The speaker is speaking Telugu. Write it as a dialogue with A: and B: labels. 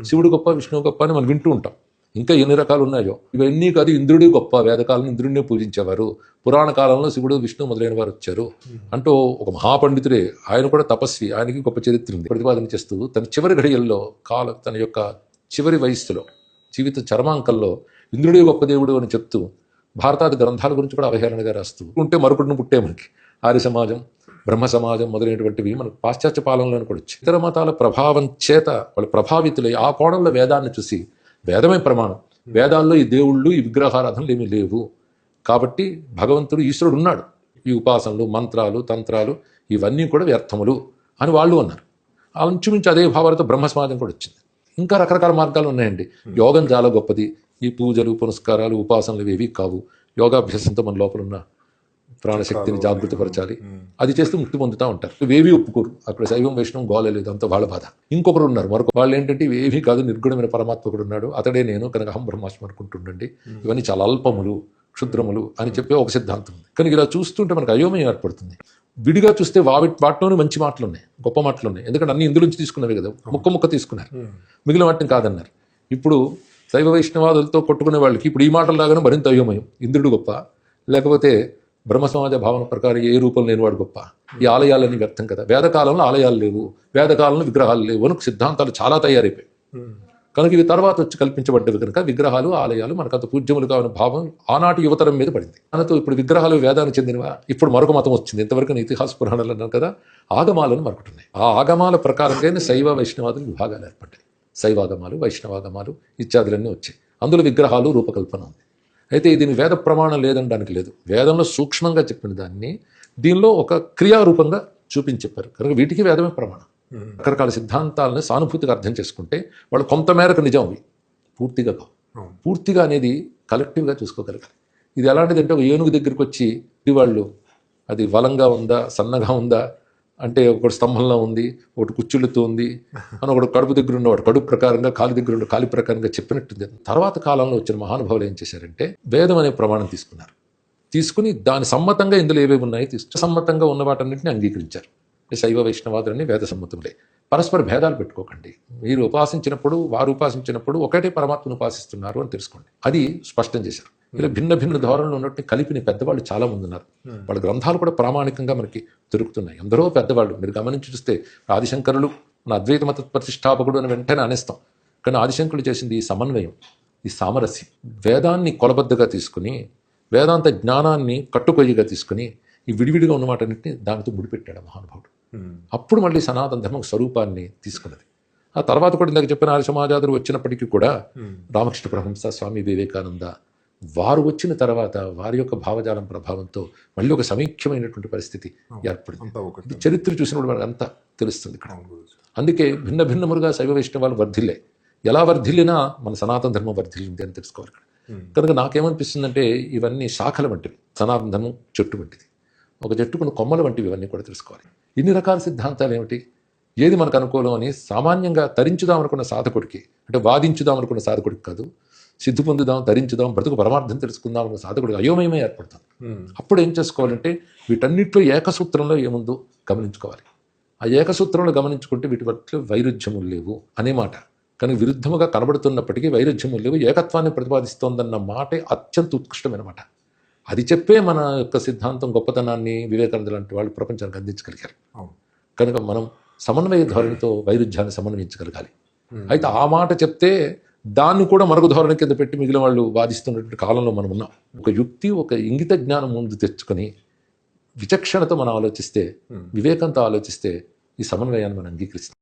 A: శివుడు గొప్ప విష్ణువు గొప్ప అని మనం వింటూ ఉంటాం. ఇంకా ఎన్ని రకాలు ఉన్నాయో ఇవన్నీ కాదు. ఇంద్రుడి గొప్ప, వేదకాలంలో ఇంద్రుడినే పూజించేవారు, పురాణ కాలంలో శివుడు విష్ణు మొదలైన వారు వచ్చారు అంటూ ఒక మహాపండితుడే, ఆయన కూడా తపస్వి, ఆయనకి గొప్ప చరిత్ర ఉంది. ప్రతిపాదన చేస్తూ తన చివరి ఘడియల్లో తన యొక్క చివరి వయస్సులో జీవిత చరమాంకంలో ఇంద్రుడే గొప్ప దేవుడు అని చెప్తూ భారతాది గ్రంథాల గురించి కూడా అవహేళనగా రాస్తూ ఉంటే మరొకటిని పుట్టే మనకి ఆర్య సమాజం, బ్రహ్మ సమాజం మొదలైనటువంటివి మనకు పాశ్చాత్య పాలనలోనే కూడా వచ్చాయి. ఇతర మతాల ప్రభావం చేత వాళ్ళు ప్రభావితులై ఆ కోణంలో వేదాన్ని చూసి వేదమే ప్రమాణం, వేదాల్లో ఈ దేవుళ్ళు ఈ విగ్రహారాధనలు ఏమీ లేవు, కాబట్టి భగవంతుడు ఈశ్వరుడు ఉన్నాడు, ఈ ఉపాసనలు మంత్రాలు తంత్రాలు ఇవన్నీ కూడా వ్యర్థములు అని వాళ్ళు అన్నారు. అంచుమించు అదే భావాలతో బ్రహ్మ సమాజం కూడా వచ్చింది. ఇంకా రకరకాల మార్గాలు ఉన్నాయండి. యోగం చాలా గొప్పది, ఈ పూజలు పునస్కారాలు ఉపాసనలు ఏవి కావు, యోగాభ్యాసంతో మన లోపల ఉన్న ప్రాణశక్తిని జాగృతపరచాలి, అది చేస్తూ ముక్తి పొందుతూ ఉంటారు. ఇవేవి ఒప్పుకోరు, అక్కడ శైవం వైష్ణవం గోలేదు, అంత వాళ్ళ బాధ. ఇంకొకరు ఉన్నారు, మరొక వాళ్ళు ఏంటంటే ఇవేవి కాదు, నిర్గుణమైన పరమాత్మకుడు ఉన్నాడు, అతడే నేను కనుక అహం బ్రహ్మాస్మి అనుకుంటుండండి, ఇవన్నీ చాలా అల్పములు క్షుద్రములు అని చెప్పే ఒక సిద్ధాంతం ఉంది. కానీ ఇలా చూస్తుంటే మనకు అయోమయం ఏర్పడుతుంది. విడిగా చూస్తే వాటిలోనే మంచి మాటలు ఉన్నాయి, గొప్ప మాటలు ఉన్నాయి, ఎందుకంటే అన్ని ఇందులోంచి తీసుకున్నవి కదా, ముక్క తీసుకున్నారు, మిగిలిన వాటిని కాదన్నారు. ఇప్పుడు శైవ వైష్ణవాదులతో కొట్టుకునే వాళ్ళకి ఇప్పుడు ఈ మాటలు లాగానే మరింత అయోమయం. ఇంద్రుడు గొప్ప, లేకపోతే బ్రహ్మ సమాజ భావన ప్రకారం ఏ రూపం లేనివాడు గొప్ప, ఈ ఆలయాలన్నీ వ్యర్థం కదా, వేదకాలంలో ఆలయాలు లేవు, వేదకాలంలో విగ్రహాలు లేవు అని సిద్ధాంతాలు చాలా తయారైపోయాయి. కనుక ఇవి తర్వాత వచ్చి కల్పించబడ్డవి కనుక విగ్రహాలు ఆలయాలు మనకంత పూజ్యములు కావాలని భావం ఆనాటి యువతరం మీద పడింది. దానితో ఇప్పుడు విగ్రహాలు వేదానికి చెందినవా, ఇప్పుడు మరొక మతం వచ్చింది. ఇంతవరకు ఇతిహాస పురాణాలు అన్నారు కదా, ఆగమాలను మరొకటున్నాయి. ఆ ఆగమాల ప్రకారంగానే శైవ వైష్ణవాదులు విభాగాలు ఏర్పడ్డాయి. శైవాగమాలు, వైష్ణవాగమాలు ఇత్యాదులన్నీ వచ్చాయి. అందులో విగ్రహాలు రూపకల్పన ఉంది. అయితే దీని వేద ప్రమాణం లేదనడానికి లేదు, వేదంలో సూక్ష్మంగా చెప్పిన దాన్ని దీనిలో ఒక క్రియారూపంగా చూపించి చెప్పారు కనుక వీటికి వేదమే ప్రమాణం. రకరకాల సిద్ధాంతాలను సానుభూతిగా అర్థం చేసుకుంటే వాళ్ళు కొంతమేరకు నిజం, అవి పూర్తిగా కావు. పూర్తిగా అనేది కలెక్టివ్గా చూసుకోగలగాలి. ఇది ఎలాంటిది అంటే ఒక ఏనుగు దగ్గరికి వచ్చి వాళ్ళు అది బలంగా ఉందా సన్నగా ఉందా అంటే ఒకటి స్తంభంలో ఉంది, ఒకటి కుచ్చులతో ఉంది అని, ఒకటి కడుపు దగ్గర ఉన్నవాడు కడుపు ప్రకారంగా, కాలి దగ్గర ఉన్న కాలి ప్రకారంగా చెప్పినట్టుంది. తర్వాత కాలంలో వచ్చిన మహానుభావులు ఏం చేశారంటే వేదం అనే ప్రమాణం తీసుకున్నారు. తీసుకుని దాని సమ్మతంగా ఇందులో ఏవేవి ఉన్నాయి సమ్మతంగా ఉన్న వాటన్నింటినీ అంగీకరించారు. శైవ వైష్ణవాదులన్నీ వేద సమ్మతులే. పరస్పర భేదాలు పెట్టుకోకండి. మీరు ఉపాసించినప్పుడు వారు ఉపాసించినప్పుడు ఒకటే పరమాత్మను ఉపాసిస్తున్నారు అని తెలుసుకోండి, అది స్పష్టం చేశారు. ఇలా భిన్న భిన్న ధోరణులు ఉన్నట్టు కలిపిన పెద్దవాళ్ళు చాలా మంది ఉన్నారు. వాళ్ళ గ్రంథాలు కూడా ప్రామాణికంగా మనకి దొరుకుతున్నాయి. ఎందరో పెద్దవాళ్ళు మీరు గమనించి చూస్తే ఆదిశంకరులు మన అద్వైత మత ప్రతిష్టాపకుడు అని వెంటనే అనేస్తాం, కానీ ఆదిశంకరులు చేసింది ఈ సమన్వయం, ఈ సామరస్యం. వేదాన్ని కొలబద్దగా తీసుకుని వేదాంత జ్ఞానాన్ని కట్టుకొయ్యగా తీసుకుని ఈ విడివిడిగా ఉన్న వాటన్నింటినీ దానితో ముడిపెట్టాడు మహానుభావుడు. అప్పుడు మళ్ళీ సనాతన ధర్మం స్వరూపాన్ని తీసుకున్నది. ఆ తర్వాత కూడా ఇందాక చెప్పిన ఆర్య సమాజాదులు వచ్చినప్పటికీ కూడా రామకృష్ణ పరమహంస, స్వామి వివేకానంద వారు వచ్చిన తర్వాత వారి యొక్క భావజాలం ప్రభావంతో మళ్ళీ ఒక సమీక్షమైనటువంటి పరిస్థితి ఏర్పడింది. చరిత్ర చూసినప్పుడు మనకు అంతా తెలుస్తుంది ఇక్కడ. అందుకే భిన్న భిన్నములుగా శైవ వైష్ణవాలు వర్ధిల్లే, ఎలా వర్ధిల్లినా మన సనాతన ధర్మం వర్ధిల్లింది అని తెలుసుకోవాలి. కనుక నాకేమనిపిస్తుందంటే ఇవన్నీ శాఖల వంటివి, సనాతన ధర్మం చెట్టు వంటిది, ఒక చెట్టుకున్న కొమ్మల వంటివి, ఇవన్నీ కూడా తెలుసుకోవాలి. ఇన్ని రకాల సిద్ధాంతాలు ఏమిటి, ఏది మనకు అనుకూలం అని సామాన్యంగా తరించుదామనుకున్న సాధకుడికి, అంటే వాదించుదామనుకున్న సాధకుడికి కాదు, సిద్ధి పొందుదాం, ధరించుదాం, బ్రతుకు పరమార్థం తెలుసుకుందాం అన్న సాధకుడికి అయోమయమే ఏర్పడుతుంది. అప్పుడు ఏం చేసుకోవాలంటే వీటన్నిటిలో ఏకసూత్రంలో ఏముందో గమనించుకోవాలి. ఆ ఏకసూత్రంలో గమనించుకుంటే వీటి పట్ల వైరుధ్యములు లేవు అనే మాట. కానీ విరుద్ధముగా కనబడుతున్నప్పటికీ వైరుధ్యములు లేవు, ఏకత్వాన్ని ప్రతిపాదిస్తోందన్న మాటే అత్యంత ఉత్కృష్టమైన మాట. అది చెప్పే మన యొక్క సిద్ధాంతం గొప్పతనాన్ని వివేకానంద లాంటి వాళ్ళు ప్రపంచానికి అందించగలిగారు. కనుక మనం సమన్వయ ధోరణితో వైరుధ్యాన్ని సమన్వయించగలగాలి. అయితే ఆ మాట చెప్తే దాన్ని కూడా మరొక ధోరణి కింద పెట్టి మిగిలిన వాళ్ళు వాదిస్తున్నటువంటి కాలంలో మనం ఉన్నాం. ఒక యుక్తి, ఒక ఇంగిత జ్ఞానం ముందు తెచ్చుకొని విచక్షణతో మనం ఆలోచిస్తే, వివేకంతో ఆలోచిస్తే ఈ సమన్వయాన్ని మనం అంగీకరిస్తాం.